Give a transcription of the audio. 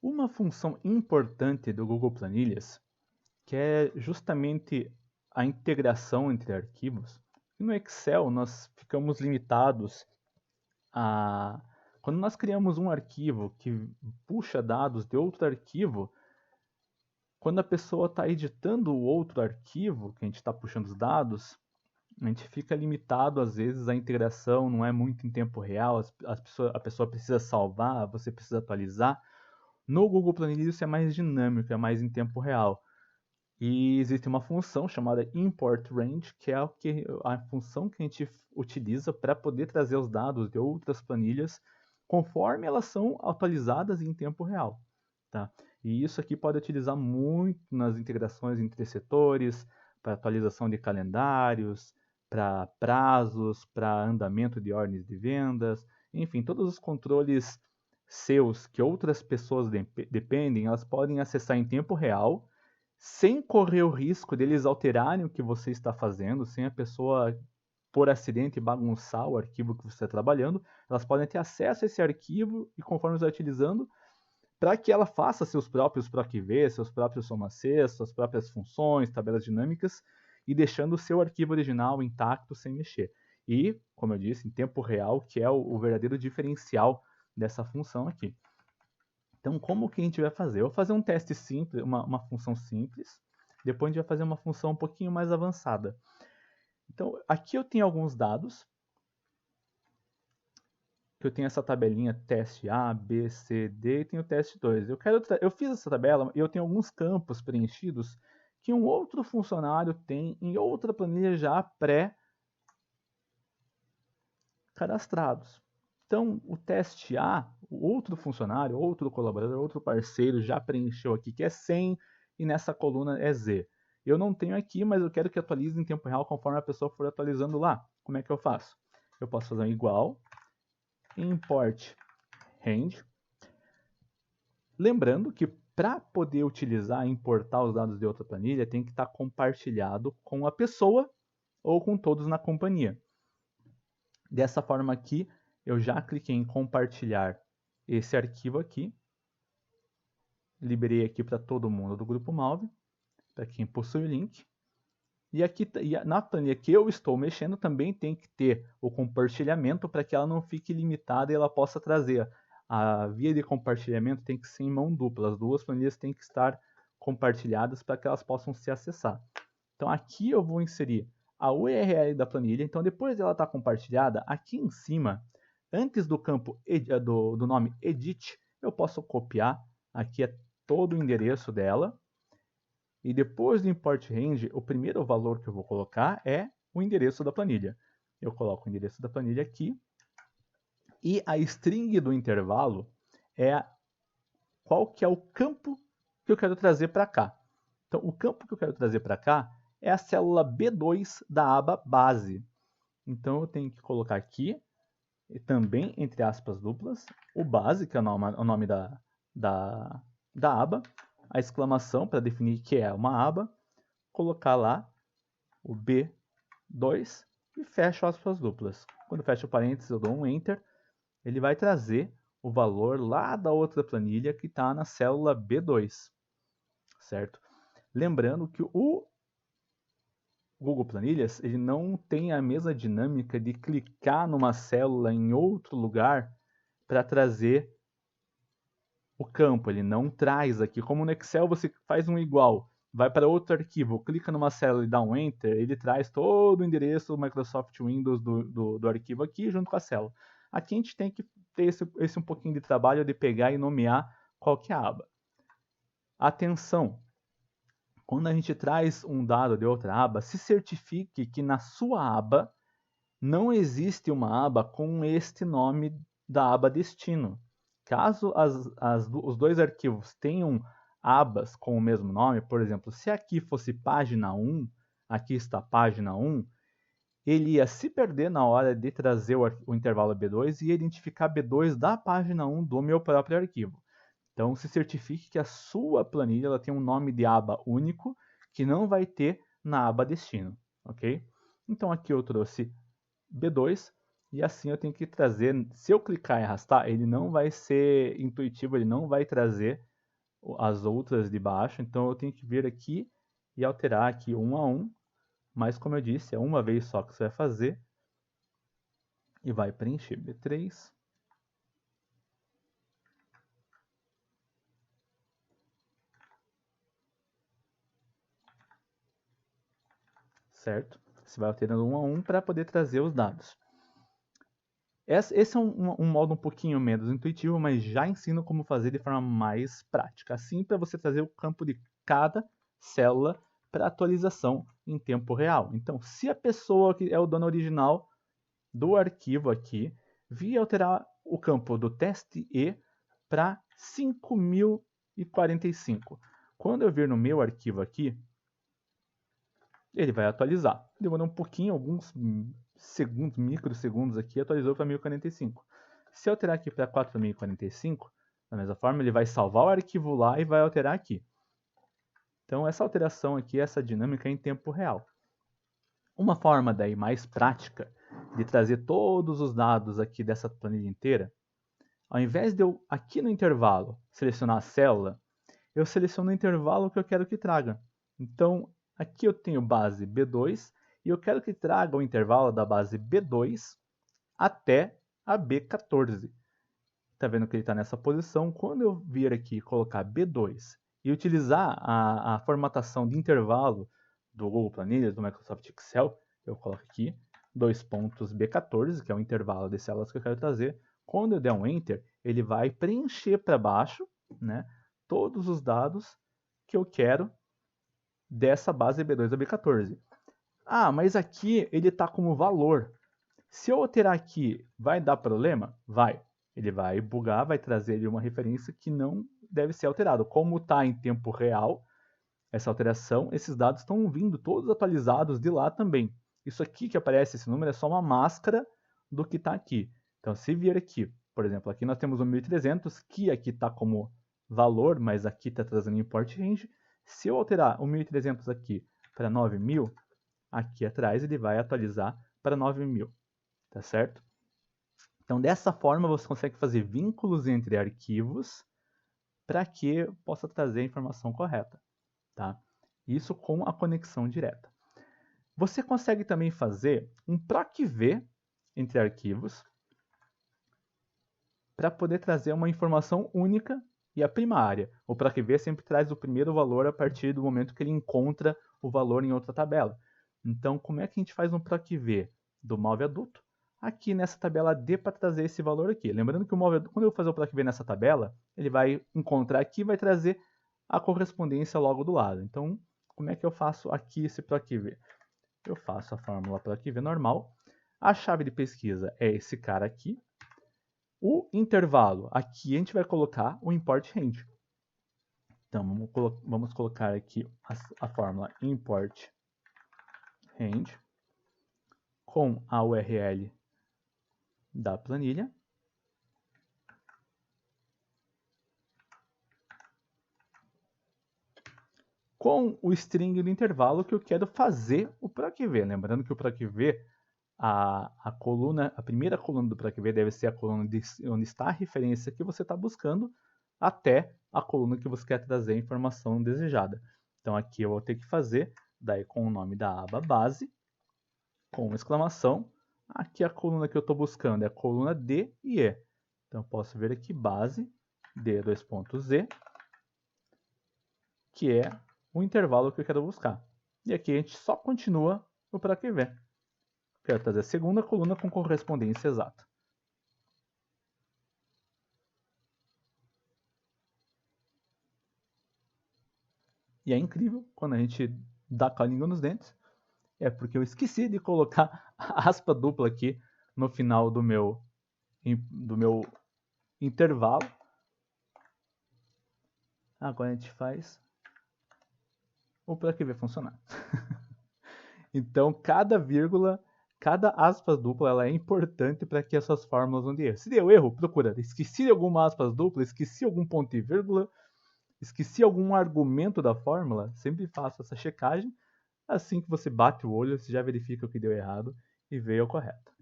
Uma função importante do Google Planilhas, que é justamente a integração entre arquivos. E no Excel nós ficamos limitados a... Quando nós criamos um arquivo que puxa dados de outro arquivo, quando a pessoa está editando o outro arquivo, que a gente está puxando os dados, a gente fica limitado, às vezes, a integração não é muito em tempo real, a pessoa precisa salvar, você precisa atualizar. No Google Planilhas isso é mais dinâmico, é mais em tempo real. E existe uma função chamada Import Range, que é a função que a gente utiliza para poder trazer os dados de outras planilhas conforme elas são atualizadas em tempo real. Tá? E isso aqui pode utilizar muito nas integrações entre setores, para atualização de calendários, para prazos, para andamento de ordens de vendas, enfim, todos os controles seus que outras pessoas dependem, elas podem acessar em tempo real, sem correr o risco deles alterarem o que você está fazendo, sem a pessoa, por acidente, bagunçar o arquivo que você está trabalhando. Elas podem ter acesso a esse arquivo e, conforme você vai utilizando, para que ela faça seus próprios PROC-V, seus próprios SOMA-C, suas próprias funções, tabelas dinâmicas, e deixando o seu arquivo original intacto, sem mexer. E, como eu disse, em tempo real, que é o verdadeiro diferencial dessa função aqui. Então, como que a gente vai fazer? Eu vou fazer um teste simples, uma função simples, depois a gente vai fazer uma função um pouquinho mais avançada. Então, aqui eu tenho alguns dados, que eu tenho essa tabelinha teste A, B, C, D e tenho o teste 2. Eu fiz essa tabela e eu tenho alguns campos preenchidos que um outro funcionário tem em outra planilha já pré-cadastrados. Então, o teste A, o outro funcionário, outro colaborador, outro parceiro já preencheu aqui, que é 100, e nessa coluna é Z. Eu não tenho aqui, mas eu quero que atualize em tempo real conforme a pessoa for atualizando lá. Como é que eu faço? Eu posso fazer um igual, import range. Lembrando que para poder utilizar e importar os dados de outra planilha, tem que estar compartilhado com a pessoa ou com todos na companhia. Dessa forma aqui, eu já cliquei em compartilhar esse arquivo aqui. Liberei aqui para todo mundo do grupo Malve, para quem possui o link. E aqui na planilha que eu estou mexendo também tem que ter o compartilhamento para que ela não fique limitada e ela possa trazer. A via de compartilhamento tem que ser em mão dupla. As duas planilhas têm que estar compartilhadas para que elas possam se acessar. Então aqui eu vou inserir a URL da planilha. Então depois dela estar compartilhada, aqui em cima, antes do campo do nome Edit, eu posso copiar. Aqui é todo o endereço dela. E depois do import range, o primeiro valor que eu vou colocar é o endereço da planilha. Eu coloco o endereço da planilha aqui. E a string do intervalo é qual que é o campo que eu quero trazer para cá. Então, o campo que eu quero trazer para cá é a célula B2 da aba base. Então, eu tenho que colocar aqui, e também entre aspas duplas, o base, que é o nome da aba, a exclamação para definir que é uma aba, colocar lá o B2 e fecho aspas duplas. Quando fecho o parênteses, eu dou um Enter, ele vai trazer o valor lá da outra planilha que está na célula B2, certo? Lembrando que o Google Planilhas ele não tem a mesma dinâmica de clicar numa célula em outro lugar para trazer o campo, ele não traz aqui. Como no Excel você faz um igual, vai para outro arquivo, clica numa célula e dá um Enter, ele traz todo o endereço do Microsoft Windows do arquivo aqui junto com a célula. Aqui a gente tem que ter esse um pouquinho de trabalho de pegar e nomear qual que é a aba. Atenção! Quando a gente traz um dado de outra aba, se certifique que na sua aba não existe uma aba com este nome da aba destino. Caso os dois arquivos tenham abas com o mesmo nome, por exemplo, se aqui fosse página 1, aqui está página 1, ele ia se perder na hora de trazer o intervalo B2 e identificar B2 da página 1 do meu próprio arquivo. Então, se certifique que a sua planilha ela tem um nome de aba único que não vai ter na aba destino, ok? Então, aqui eu trouxe B2 e assim eu tenho que trazer, se eu clicar e arrastar, ele não vai ser intuitivo, ele não vai trazer as outras de baixo, então eu tenho que vir aqui e alterar aqui um a um, mas como eu disse, é uma vez só que você vai fazer e vai preencher B3. Certo? Você vai alterando um a um para poder trazer os dados. Esse é um modo um pouquinho menos intuitivo, mas já ensino como fazer de forma mais prática. Assim, para você trazer o campo de cada célula para atualização em tempo real. Então, se a pessoa que é o dono original do arquivo aqui vir alterar o campo do teste E para 5045, quando eu vir no meu arquivo aqui, ele vai atualizar. Demorou um pouquinho, alguns segundos, microsegundos aqui, atualizou para 1045. Se eu alterar aqui para 4045, da mesma forma, ele vai salvar o arquivo lá e vai alterar aqui. Então, essa alteração aqui, essa dinâmica é em tempo real. Uma forma daí mais prática de trazer todos os dados aqui dessa planilha inteira, ao invés de eu, aqui no intervalo, selecionar a célula, eu seleciono o intervalo que eu quero que traga. Então, aqui eu tenho base B2 e eu quero que traga o intervalo da base B2 até a B14. Está vendo que ele está nessa posição? Quando eu vir aqui colocar B2 e utilizar a formatação de intervalo do Google Planilhas, do Microsoft Excel, eu coloco aqui 2 pontos B14, que é o intervalo de células que eu quero trazer. Quando eu der um Enter, ele vai preencher para baixo, né, todos os dados que eu quero dessa base B2 a B14. Ah, mas aqui ele está como valor. Se eu alterar aqui, vai dar problema? Vai. Ele vai bugar, vai trazer ali uma referência que não deve ser alterado. Como está em tempo real, essa alteração, esses dados estão vindo todos atualizados de lá também. Isso aqui que aparece, esse número, é só uma máscara do que está aqui. Então, se vir aqui, por exemplo, aqui nós temos o 1300, que aqui está como valor, mas aqui está trazendo import range. Se eu alterar o 1300 aqui para 9000, aqui atrás ele vai atualizar para 9000, tá certo? Então, dessa forma, você consegue fazer vínculos entre arquivos para que possa trazer a informação correta, tá? Isso com a conexão direta. Você consegue também fazer um PROC-V entre arquivos para poder trazer uma informação única e a primária. O PROC-V sempre traz o primeiro valor a partir do momento que ele encontra o valor em outra tabela. Então, como é que a gente faz um PROC-V do móvel adulto aqui nessa tabela D para trazer esse valor aqui? Lembrando que o móvel, quando eu fazer o PROC-V nessa tabela, ele vai encontrar aqui e vai trazer a correspondência logo do lado. Então, como é que eu faço aqui esse PROC-V? Eu faço a fórmula PROC-V normal. A chave de pesquisa é esse cara aqui. O intervalo, aqui a gente vai colocar o import range. Então, vamos colocar aqui a fórmula import range com a URL da planilha. Com o string do intervalo que eu quero fazer o PROC-V. Lembrando que o PROC-V, a primeira coluna do PROC-V deve ser a coluna onde está a referência que você está buscando até a coluna que você quer trazer a informação desejada. Então aqui eu vou ter que fazer, daí com o nome da aba base, com uma exclamação. Aqui a coluna que eu estou buscando é a coluna D e E. Então eu posso ver aqui base D2.Z, que é o intervalo que eu quero buscar. E aqui a gente só continua o PROC-V. Quero trazer a segunda coluna com correspondência exata. E é incrível quando a gente dá com a língua nos dentes. É porque eu esqueci de colocar a aspa dupla aqui no final do meu intervalo. Agora a gente faz o PROC-V funcionar. Então, cada vírgula, cada aspas dupla, ela é importante para que essas fórmulas não dêem erro. Se deu erro, procura. Esqueci alguma aspas dupla, esqueci algum ponto e vírgula, esqueci algum argumento da fórmula, sempre faça essa checagem. Assim que você bate o olho, você já verifica o que deu errado e veio ao correto.